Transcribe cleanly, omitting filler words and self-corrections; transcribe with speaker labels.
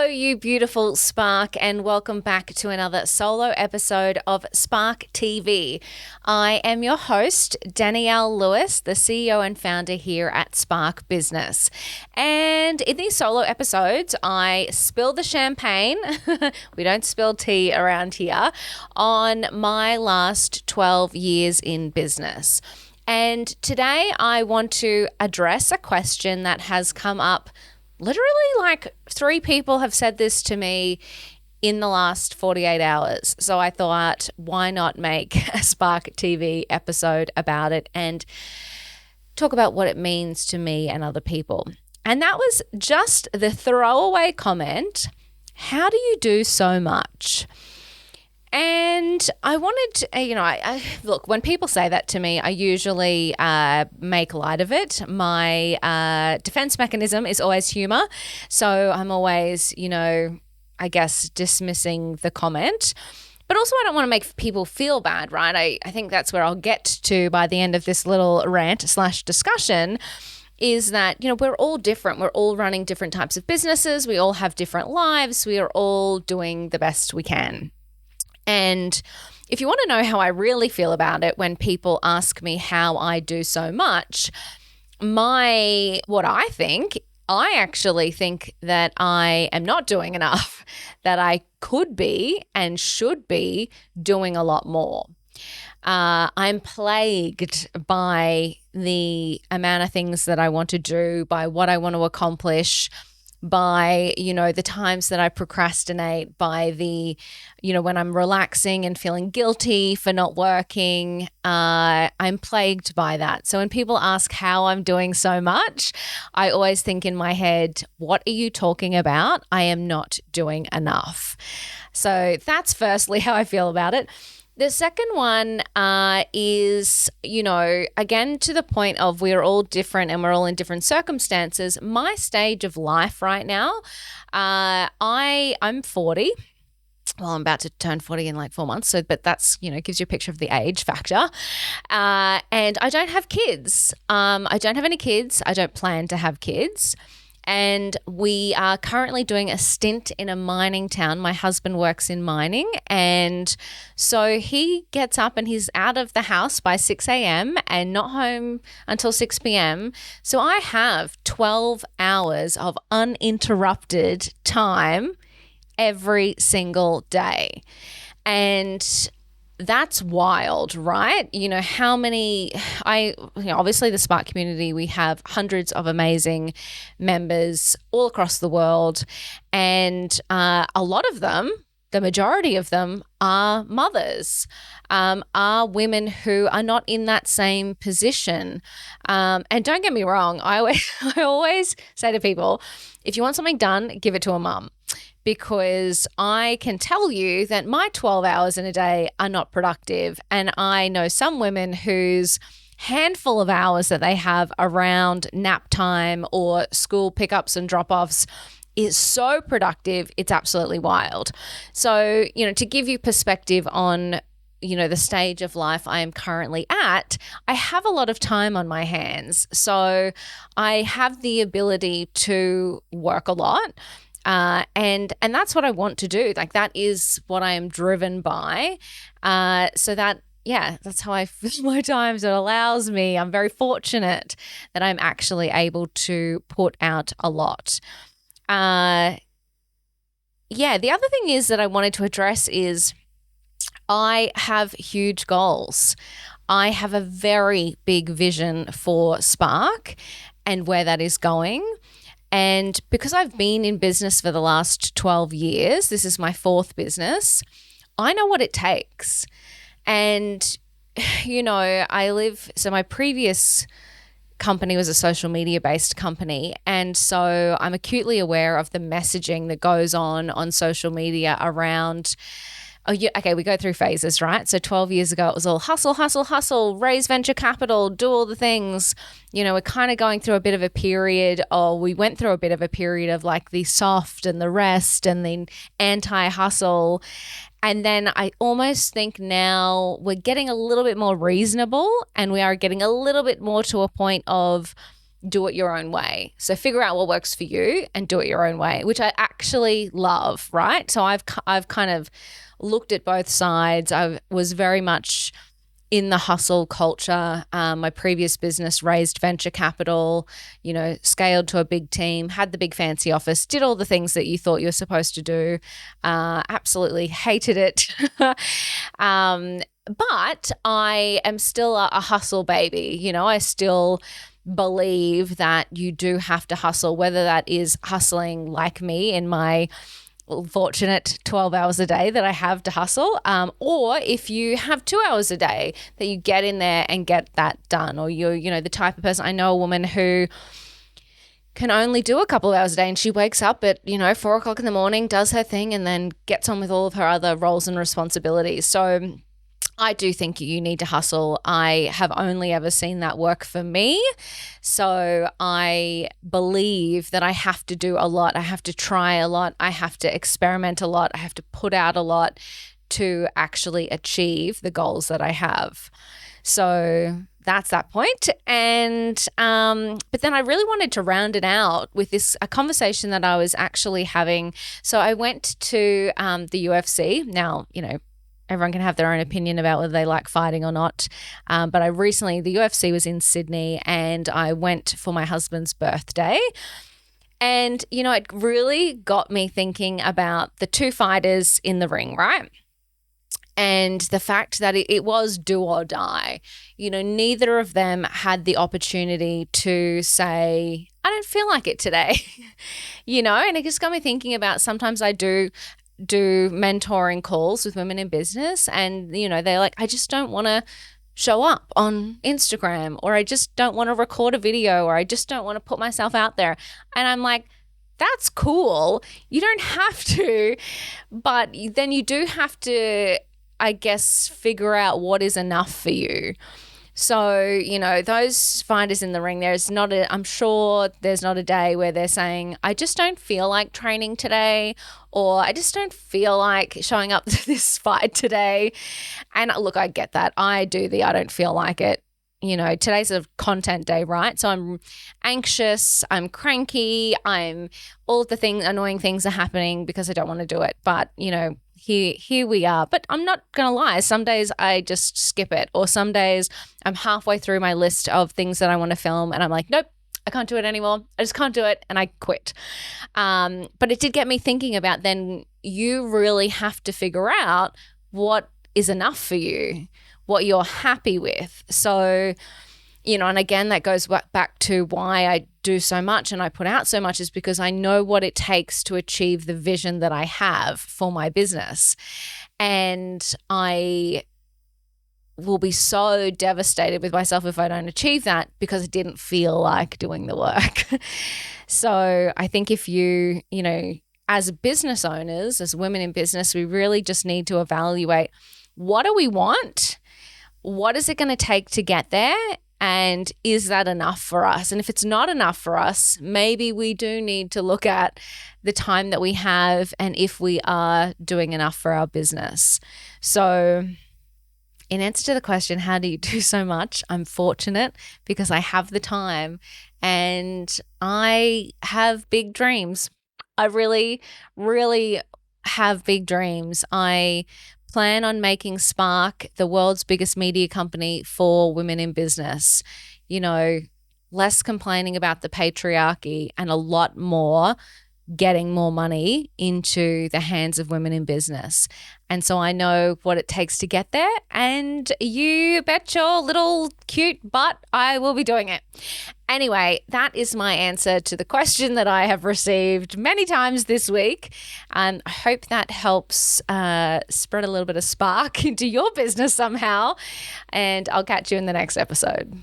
Speaker 1: you beautiful Spark, and welcome back to another solo episode of Spark TV. I am your host, Danielle Lewis, the CEO and founder here at Spark Business. And in these solo episodes, I spill the champagne, we don't spill tea around here, on my last 12 years in business. And today I want to address a question that has come up. Literally, like 3 people have said this to me in the last 48 hours. So I thought, why not make a Spark TV episode about it and talk about what it means to me and other people. And that was just the throwaway comment, how do you do so much? And I wanted to, look, when people say that to me, I usually make light of it. My defense mechanism is always humor. So I'm always, I guess, dismissing the comment. But also I don't want to make people feel bad, right? I think that's where I'll get to by the end of this little rant/discussion is that, we're all different. We're all running different types of businesses. We all have different lives. We are all doing the best we can. And if you want to know how I really feel about it when people ask me how I do so much, I actually think that I am not doing enough, that I could be and should be doing a lot more. I'm plagued by the amount of things that I want to do, by what I want to accomplish, by, the times that I procrastinate, by the, when I'm relaxing and feeling guilty for not working, I'm plagued by that. So when people ask how I'm doing so much, I always think in my head, what are you talking about? I am not doing enough. So that's firstly how I feel about it. The second one is, again, to the point of we're all different and we're all in different circumstances. My stage of life right now, I'm 40. Well, I'm about to turn 40 in like 4 months. But that's, gives you a picture of the age factor. And I don't have kids. I don't have any kids. I don't plan to have kids. And we are currently doing a stint in a mining town. My husband works in mining. And so he gets up and he's out of the house by 6 a.m. and not home until 6 p.m. So I have 12 hours of uninterrupted time every single day. And that's wild, right? Obviously the Spark community, we have hundreds of amazing members all across the world. And a lot of them, the majority of them are mothers, are women who are not in that same position. And don't get me wrong, I always say to people, if you want something done, give it to a mum. Because I can tell you that my 12 hours in a day are not productive. And I know some women whose handful of hours that they have around nap time or school pickups and drop-offs is so productive, it's absolutely wild. So, to give you perspective on, the stage of life I am currently at, I have a lot of time on my hands. So I have the ability to work a lot. And that's what I want to do. Like that is what I am driven by. So that's how I fill my time. So it allows me, I'm very fortunate that I'm actually able to put out a lot. The other thing is that I wanted to address is I have huge goals. I have a very big vision for Spark and where that is going. And because I've been in business for the last 12 years, this is my 4th business, I know what it takes. And, so my previous company was a social media based company. And so I'm acutely aware of the messaging that goes on social media around we go through phases, right? So 12 years ago, it was all hustle, hustle, hustle, raise venture capital, do all the things. We're kind of going through a bit of a period, or we went through a bit of a period of like the soft and the rest and the anti-hustle. And then I almost think now we're getting a little bit more reasonable and we are getting a little bit more to a point of do it your own way. So figure out what works for you and do it your own way, which I actually love, right? So I've kind of looked at both sides. I was very much in the hustle culture. My previous business raised venture capital, scaled to a big team, had the big fancy office, did all the things that you thought you were supposed to do. Absolutely hated it. But I am still a hustle baby. I still believe that you do have to hustle, whether that is hustling like me in my fortunate 12 hours a day that I have to hustle, or if you have 2 hours a day that you get in there and get that done, or you're the type of person. I know a woman who can only do a couple of hours a day, and she wakes up at 4 o'clock in the morning, does her thing, and then gets on with all of her other roles and responsibilities. So I do think you need to hustle. I have only ever seen that work for me. So I believe that I have to do a lot. I have to try a lot. I have to experiment a lot. I have to put out a lot to actually achieve the goals that I have. So that's that point. And but then I really wanted to round it out with a conversation that I was actually having. So I went to the UFC. Now, everyone can have their own opinion about whether they like fighting or not. But the UFC was in Sydney, and I went for my husband's birthday. And, it really got me thinking about the two fighters in the ring, right? And the fact that it was do or die. Neither of them had the opportunity to say, I don't feel like it today, and it just got me thinking about, sometimes I do mentoring calls with women in business, and they're like, I just don't want to show up on Instagram, or I just don't want to record a video, or I just don't want to put myself out there. And I'm like, that's cool. You don't have to, but then you do have to, I guess, figure out what is enough for you. So, those fighters in the ring, I'm sure there's not a day where they're saying, I just don't feel like training today, or I just don't feel like showing up to this fight today. And look, I get that. I don't feel like it. Today's a content day, right? So I'm anxious, I'm cranky, all of the annoying things are happening because I don't want to do it. But, here we are. But I'm not going to lie. Some days I just skip it, or some days I'm halfway through my list of things that I want to film and I'm like, nope, I can't do it anymore. I just can't do it, and I quit. But it did get me thinking about, then you really have to figure out what is enough for you, what you're happy with. So, and again, that goes back to why I do so much and I put out so much, is because I know what it takes to achieve the vision that I have for my business. And I will be so devastated with myself if I don't achieve that, because I didn't feel like doing the work. So I think if you, as business owners, as women in business, we really just need to evaluate, what do we want? What is it going to take to get there? And is that enough for us? And if it's not enough for us, maybe we do need to look at the time that we have and if we are doing enough for our business. So in answer to the question, how do you do so much? I'm fortunate because I have the time and I have big dreams. I really, really have big dreams. I plan on making Spark the world's biggest media company for women in business. Less complaining about the patriarchy and a lot more getting more money into the hands of women in business. And so I know what it takes to get there, and you bet your little cute butt I will be doing it. Anyway, that is my answer to the question that I have received many times this week. And I hope that helps spread a little bit of spark into your business somehow. And I'll catch you in the next episode.